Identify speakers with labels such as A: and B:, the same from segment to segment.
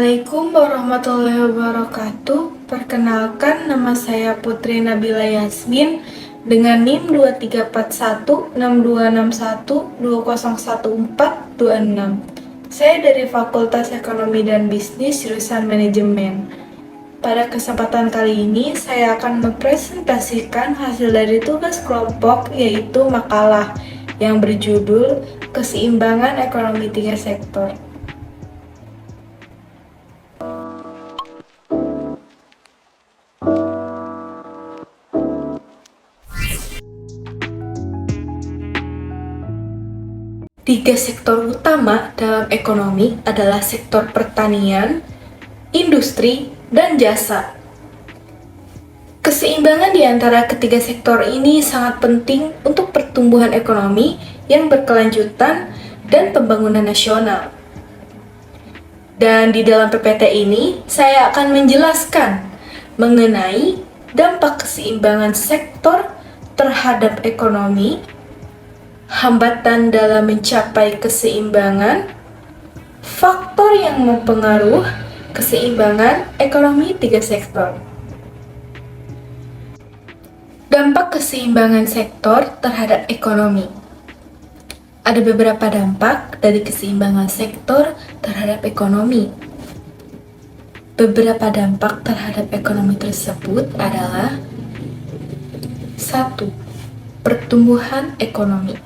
A: Assalamualaikum warahmatullahi wabarakatuh. Perkenalkan, nama saya Putri Nabila Yasmin dengan NIM 23416261201426. Saya dari Fakultas Ekonomi dan Bisnis jurusan Manajemen. Pada kesempatan kali ini, saya akan mempresentasikan hasil dari tugas kelompok, yaitu makalah yang berjudul Keseimbangan Ekonomi Tiga Sektor. Tiga sektor utama dalam ekonomi adalah sektor pertanian, industri, dan jasa. Keseimbangan di antara ketiga sektor ini sangat penting untuk pertumbuhan ekonomi yang berkelanjutan dan pembangunan nasional. Dan di dalam PPT ini, saya akan menjelaskan mengenai dampak keseimbangan sektor terhadap ekonomi, hambatan dalam mencapai keseimbangan, faktor yang mempengaruhi keseimbangan ekonomi tiga sektor. Dampak keseimbangan sektor terhadap ekonomi. Ada beberapa dampak dari keseimbangan sektor terhadap ekonomi. Beberapa dampak terhadap ekonomi tersebut adalah 1. Pertumbuhan ekonomi.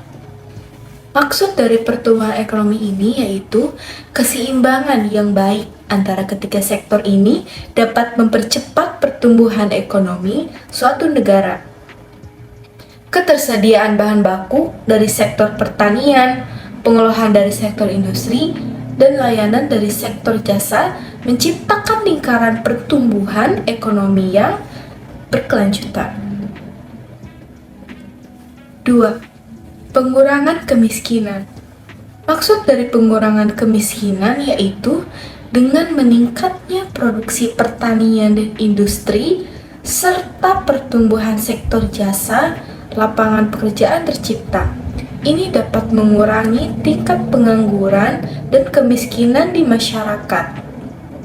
A: Maksud dari pertumbuhan ekonomi ini yaitu keseimbangan yang baik antara ketiga sektor ini dapat mempercepat pertumbuhan ekonomi suatu negara. Ketersediaan bahan baku dari sektor pertanian, pengolahan dari sektor industri, dan layanan dari sektor jasa menciptakan lingkaran pertumbuhan ekonomi yang berkelanjutan. 2. Pengurangan kemiskinan. Maksud dari pengurangan kemiskinan yaitu dengan meningkatnya produksi pertanian dan industri serta pertumbuhan sektor jasa, lapangan pekerjaan tercipta. Ini dapat mengurangi tingkat pengangguran dan kemiskinan di masyarakat.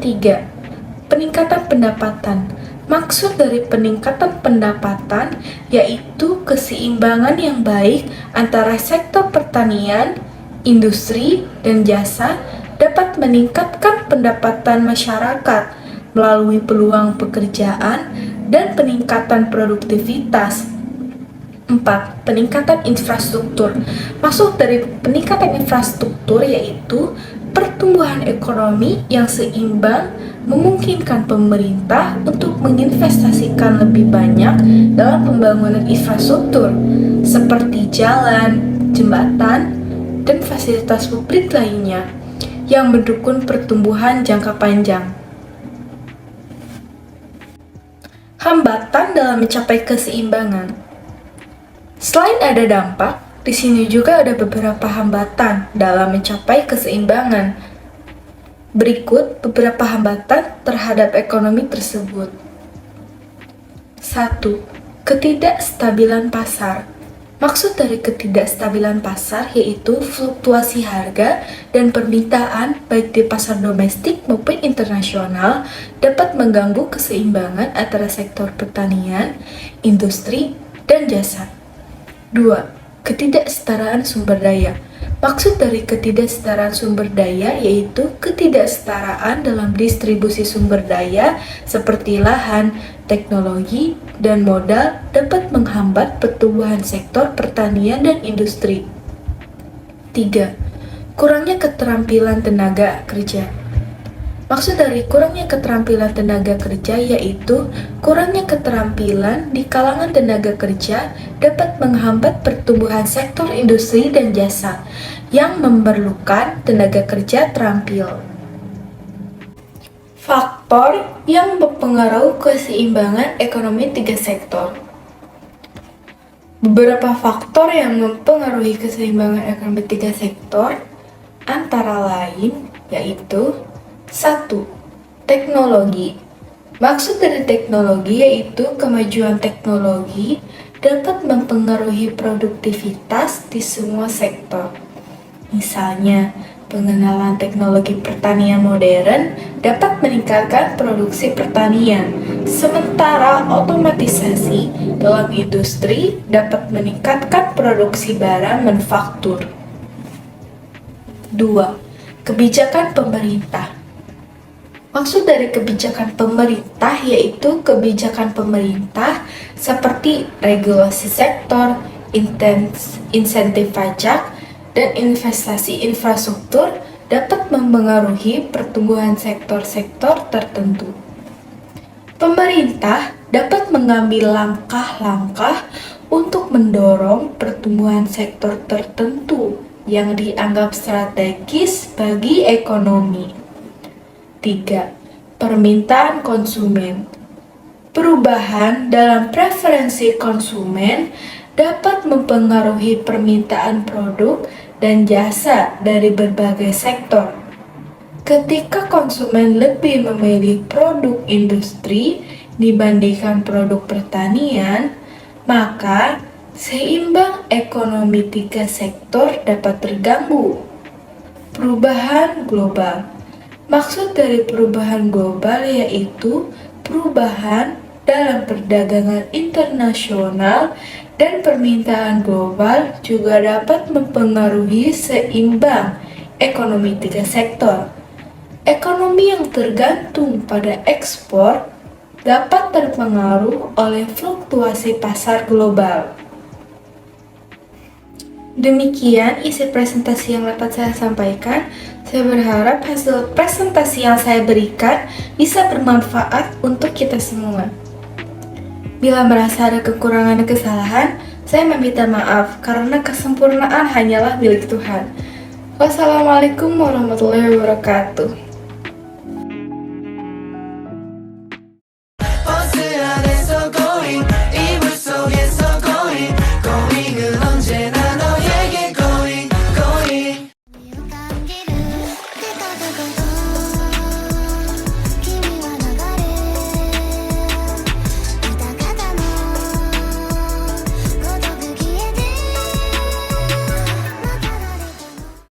A: 3. Peningkatan pendapatan. Maksud dari peningkatan pendapatan yaitu keseimbangan yang baik antara sektor pertanian, industri, dan jasa dapat meningkatkan pendapatan masyarakat melalui peluang pekerjaan dan peningkatan produktivitas. 4. Peningkatan infrastruktur. Maksud dari peningkatan infrastruktur yaitu pertumbuhan ekonomi yang seimbang memungkinkan pemerintah untuk menginvestasikan lebih banyak dalam pembangunan infrastruktur seperti jalan, jembatan, dan fasilitas publik lainnya yang mendukung pertumbuhan jangka panjang. Hambatan dalam mencapai keseimbangan. Selain ada dampak, di sini juga ada beberapa hambatan dalam mencapai keseimbangan. Berikut beberapa hambatan terhadap ekonomi tersebut. 1. Ketidakstabilan pasar. Maksud dari ketidakstabilan pasar yaitu fluktuasi harga dan permintaan baik di pasar domestik maupun internasional dapat mengganggu keseimbangan antara sektor pertanian, industri, dan jasa. 2. Ketidaksetaraan sumber daya. Maksud dari ketidaksetaraan sumber daya yaitu ketidaksetaraan dalam distribusi sumber daya seperti lahan, teknologi, dan modal dapat menghambat pertumbuhan sektor pertanian dan industri. 3. Kurangnya keterampilan tenaga kerja. Maksud dari kurangnya keterampilan tenaga kerja yaitu kurangnya keterampilan di kalangan tenaga kerja dapat menghambat pertumbuhan sektor industri dan jasa yang memerlukan tenaga kerja terampil. Faktor yang mempengaruhi keseimbangan ekonomi tiga sektor. Beberapa faktor yang mempengaruhi keseimbangan ekonomi tiga sektor antara lain yaitu 1. Teknologi. Maksud dari teknologi yaitu kemajuan teknologi dapat mempengaruhi produktivitas di semua sektor. Misalnya, Pengenalan teknologi pertanian modern dapat meningkatkan produksi pertanian, sementara otomatisasi dalam industri dapat meningkatkan produksi barang manufaktur. 2. Kebijakan pemerintah. Maksud dari kebijakan pemerintah yaitu kebijakan pemerintah seperti regulasi sektor, insentif pajak, dan investasi infrastruktur dapat mempengaruhi pertumbuhan sektor-sektor tertentu. Pemerintah dapat mengambil langkah-langkah untuk mendorong pertumbuhan sektor tertentu yang dianggap strategis bagi ekonomi. 3. Permintaan konsumen. Perubahan dalam preferensi konsumen dapat mempengaruhi permintaan produk dan jasa dari berbagai sektor. Ketika konsumen lebih memilih produk industri dibandingkan produk pertanian, maka seimbang ekonomi tiga sektor dapat terganggu. Perubahan global. Maksud dari perubahan global yaitu perubahan dalam perdagangan internasional dan permintaan global juga dapat mempengaruhi seimbang ekonomi tiga sektor. Ekonomi yang tergantung pada ekspor dapat terpengaruh oleh fluktuasi pasar global. Demikian isi presentasi yang dapat saya sampaikan. Saya berharap hasil presentasi yang saya berikan bisa bermanfaat untuk kita semua. Bila merasa ada kekurangan dan kesalahan, saya meminta maaf karena kesempurnaan hanyalah milik Tuhan. Wassalamualaikum warahmatullahi wabarakatuh.